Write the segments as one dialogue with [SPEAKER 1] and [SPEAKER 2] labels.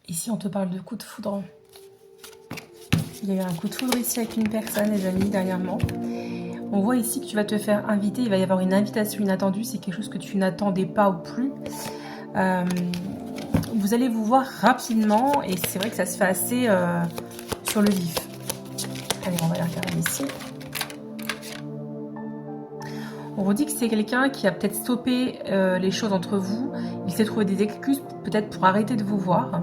[SPEAKER 1] Ici, on te parle de coup de foudre. Il y a eu un coup de foudre ici avec une personne, les amis, dernièrement. On voit ici que tu vas te faire inviter. Il va y avoir une invitation inattendue. C'est quelque chose que tu n'attendais pas ou plus. Vous allez vous voir rapidement. Et c'est vrai que ça se fait assez sur le vif. Allez, on va la regarder ici. On vous dit que c'est quelqu'un qui a peut-être stoppé les choses entre vous. Il s'est trouvé des excuses peut-être pour arrêter de vous voir.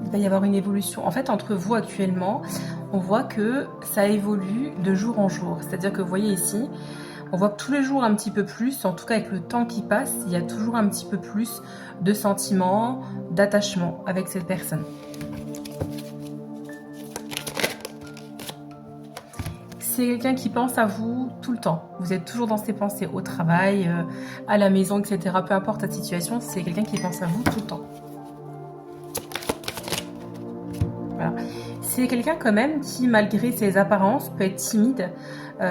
[SPEAKER 1] Il va y avoir une évolution. En fait, entre vous actuellement, on voit que ça évolue de jour en jour. C'est-à-dire que vous voyez ici, on voit que tous les jours un petit peu plus, en tout cas avec le temps qui passe, il y a toujours un petit peu plus de sentiments, d'attachement avec cette personne. C'est quelqu'un qui pense à vous tout le temps. Vous êtes toujours dans ses pensées au travail, à la maison, etc. Peu importe la situation, c'est quelqu'un qui pense à vous tout le temps. Voilà. C'est quelqu'un quand même qui, malgré ses apparences, peut être timide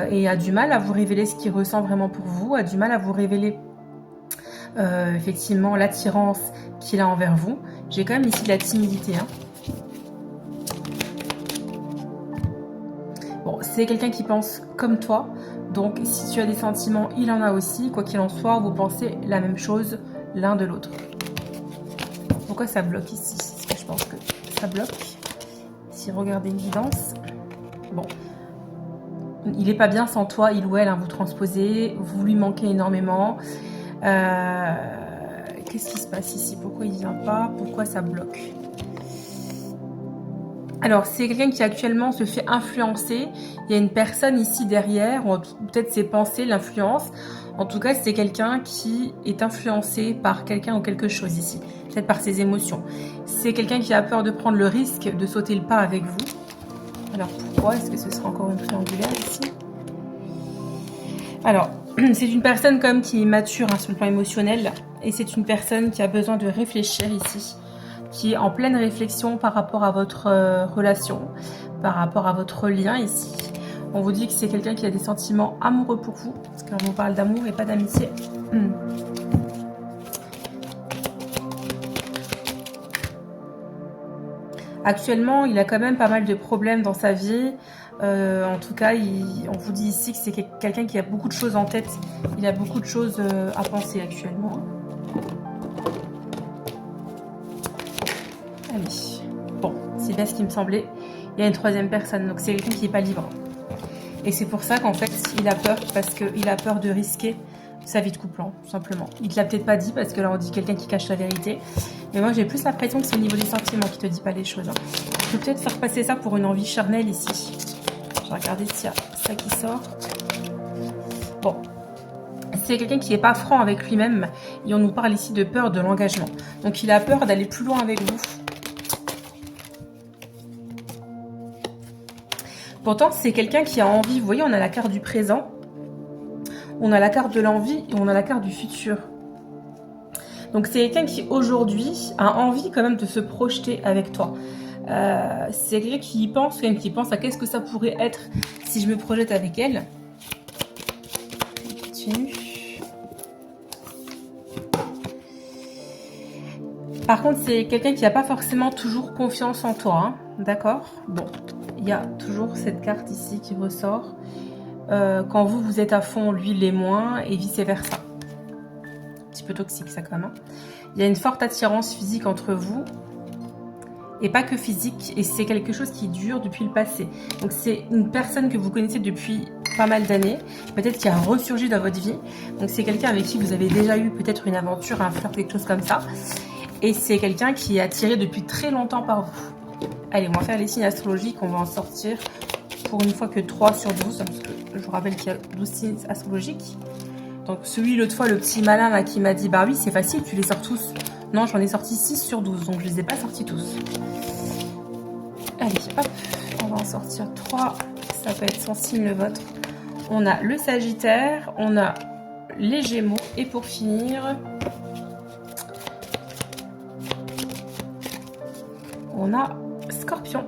[SPEAKER 1] et a du mal à vous révéler ce qu'il ressent vraiment pour vous, a du mal à vous révéler effectivement l'attirance qu'il a envers vous. J'ai quand même ici de la timidité. Hein. Bon, c'est quelqu'un qui pense comme toi, donc si tu as des sentiments, il en a aussi. Quoi qu'il en soit, vous pensez la même chose l'un de l'autre. Pourquoi ça bloque ici? Parce que je pense que ça bloque. Si regardez l'évidence, bon, il n'est pas bien sans toi, il ou elle, hein, vous transposez, vous lui manquez énormément. Qu'est-ce qui se passe ici? Pourquoi il ne vient pas? Pourquoi ça bloque? Alors, c'est quelqu'un qui actuellement se fait influencer. Il y a une personne ici derrière, ou peut-être ses pensées l'influencent. En tout cas, c'est quelqu'un qui est influencé par quelqu'un ou quelque chose ici. Peut-être par ses émotions. C'est quelqu'un qui a peur de prendre le risque de sauter le pas avec vous. Alors, pourquoi? Est-ce que ce sera encore une triangulaire ici? Alors, c'est une personne comme qui est mature hein, sur le plan émotionnel. Et c'est une personne qui a besoin de réfléchir ici. Qui est en pleine réflexion par rapport à votre relation, par rapport à votre lien ici. On vous dit que c'est quelqu'un qui a des sentiments amoureux pour vous, parce qu'on vous parle d'amour et pas d'amitié. Actuellement, il a quand même pas mal de problèmes dans sa vie. En tout cas, on vous dit ici que c'est quelqu'un qui a beaucoup de choses en tête. Il a beaucoup de choses à penser actuellement. Allez, bon, c'est bien ce qui me semblait. Il y a une troisième personne, donc c'est quelqu'un qui n'est pas libre. Et c'est pour ça qu'en fait, il a peur, parce qu'il a peur de risquer sa vie de couple, hein, tout simplement. Il ne te l'a peut-être pas dit, parce que là, on dit quelqu'un qui cache la vérité. Mais moi, j'ai plus l'impression que c'est au niveau des sentiments qui ne te dit pas les choses. Hein. Je peux peut-être faire passer ça pour une envie charnelle ici. Je vais regarder s'il y a ça qui sort. Bon. C'est quelqu'un qui n'est pas franc avec lui-même. Et on nous parle ici de peur de l'engagement. Donc, il a peur d'aller plus loin avec vous. Pourtant, c'est quelqu'un qui a envie. Vous voyez, on a la carte du présent, on a la carte de l'envie et on a la carte du futur. Donc, c'est quelqu'un qui, aujourd'hui, a envie quand même de se projeter avec toi. C'est quelqu'un qui pense à qu'est-ce que ça pourrait être si je me projette avec elle. On continue. Par contre, c'est quelqu'un qui n'a pas forcément toujours confiance en toi. Hein, d'accord? Bon. Il y a toujours cette carte ici qui ressort. Quand vous êtes à fond, lui l'est moins et vice versa. Un petit peu toxique ça quand même. Hein. Il y a une forte attirance physique entre vous et pas que physique. Et c'est quelque chose qui dure depuis le passé. Donc c'est une personne que vous connaissez depuis pas mal d'années. Peut-être qui a ressurgi dans votre vie. Donc c'est quelqu'un avec qui vous avez déjà eu peut-être une aventure, un flirt, quelque chose comme ça. Et c'est quelqu'un qui est attiré depuis très longtemps par vous. Allez, on va faire les signes astrologiques, on va en sortir pour une fois que 3 sur 12, parce que je vous rappelle qu'il y a 12 signes astrologiques. Donc celui l'autre fois, le petit malin là qui m'a dit, bah oui c'est facile, tu les sors tous. Non, j'en ai sorti 6 sur 12, donc je les ai pas sortis tous. Allez, hop, on va en sortir 3, ça peut être son signe le vôtre. On a le Sagittaire, on a les Gémeaux, et pour finir, on a Scorpion.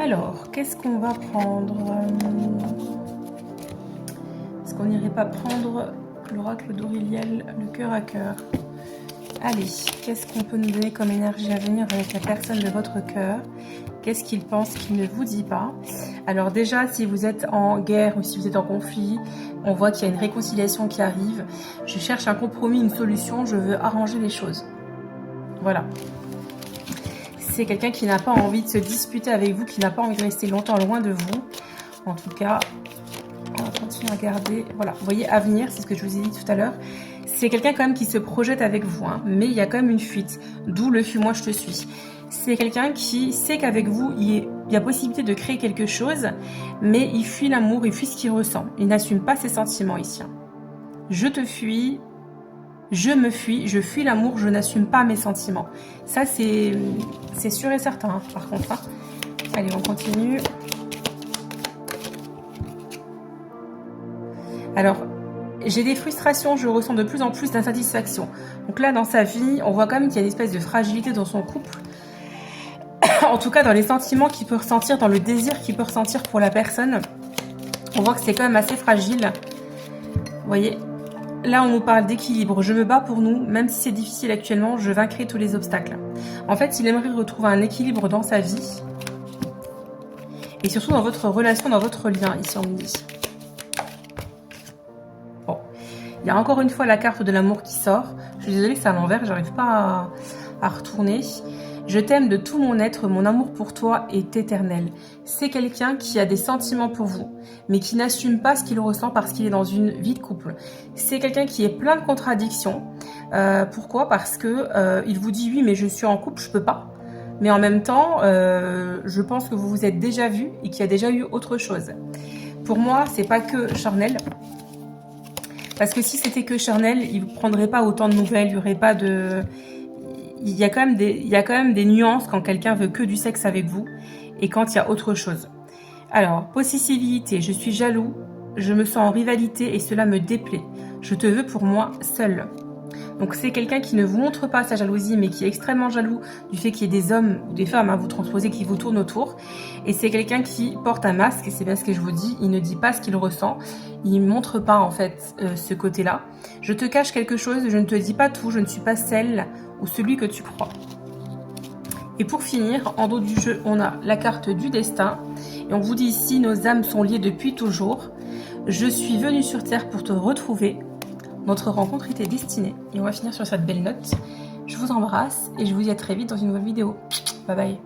[SPEAKER 1] Alors, qu'est-ce qu'on va prendre? qu'on n'irait pas prendre l'oracle d'Auriliel, le cœur à cœur? Allez, qu'est-ce qu'on peut nous donner comme énergie à venir avec la personne de votre cœur? Qu'est-ce qu'il pense qu'il ne vous dit pas? Alors déjà, si vous êtes en guerre ou si vous êtes en conflit, on voit qu'il y a une réconciliation qui arrive. Je cherche un compromis, une solution, je veux arranger les choses. Voilà. C'est quelqu'un qui n'a pas envie de se disputer avec vous, qui n'a pas envie de rester longtemps loin de vous. En tout cas, on va continuer à garder. Voilà, vous voyez, avenir, c'est ce que je vous ai dit tout à l'heure. C'est quelqu'un quand même qui se projette avec vous, hein, mais il y a quand même une fuite, d'où le fuis-moi je te suis. C'est quelqu'un qui sait qu'avec vous, il y a possibilité de créer quelque chose, mais il fuit l'amour, il fuit ce qu'il ressent. Il n'assume pas ses sentiments ici. Je te fuis, je me fuis, je fuis l'amour, je n'assume pas mes sentiments. Ça, c'est sûr et certain, hein, par contre. Hein. Allez, on continue. Alors, j'ai des frustrations, je ressens de plus en plus d'insatisfaction. Donc là, dans sa vie, on voit quand même qu'il y a une espèce de fragilité dans son couple. En tout cas, dans les sentiments qu'il peut ressentir, dans le désir qu'il peut ressentir pour la personne. On voit que c'est quand même assez fragile. Vous voyez, là, on nous parle d'équilibre. Je me bats pour nous, même si c'est difficile actuellement, je vaincrai tous les obstacles. En fait, il aimerait retrouver un équilibre dans sa vie. Et surtout dans votre relation, dans votre lien, ici on me dit. Bon. Il y a encore une fois la carte de l'amour qui sort. Je suis désolée que c'est à l'envers, j'arrive pas à retourner. Je t'aime de tout mon être, mon amour pour toi est éternel. C'est quelqu'un qui a des sentiments pour vous, mais qui n'assume pas ce qu'il ressent parce qu'il est dans une vie de couple. C'est quelqu'un qui est plein de contradictions. Pourquoi? Parce que il vous dit oui, mais je suis en couple, je peux pas. Mais en même temps, je pense que vous vous êtes déjà vu et qu'il y a déjà eu autre chose. Pour moi, c'est pas que charnel. Parce que si c'était que charnel, il ne prendrait pas autant de nouvelles, il n'y aurait pas de... Il y a quand même des nuances quand quelqu'un veut que du sexe avec vous et quand il y a autre chose. Alors, possessivité, je suis jaloux, je me sens en rivalité et cela me déplaît. Je te veux pour moi seul. Donc c'est quelqu'un qui ne vous montre pas sa jalousie mais qui est extrêmement jaloux du fait qu'il y ait des hommes ou des femmes à vous transposer qui vous tournent autour. Et c'est quelqu'un qui porte un masque et c'est bien ce que je vous dis, il ne dit pas ce qu'il ressent, il ne montre pas en fait ce côté-là. Je te cache quelque chose, je ne te dis pas tout, je ne suis pas celle ou celui que tu crois. Et pour finir, en dos du jeu, on a la carte du destin. Et on vous dit ici, nos âmes sont liées depuis toujours. Je suis venue sur Terre pour te retrouver. Notre rencontre était destinée. Et on va finir sur cette belle note. Je vous embrasse et je vous dis à très vite dans une nouvelle vidéo. Bye bye.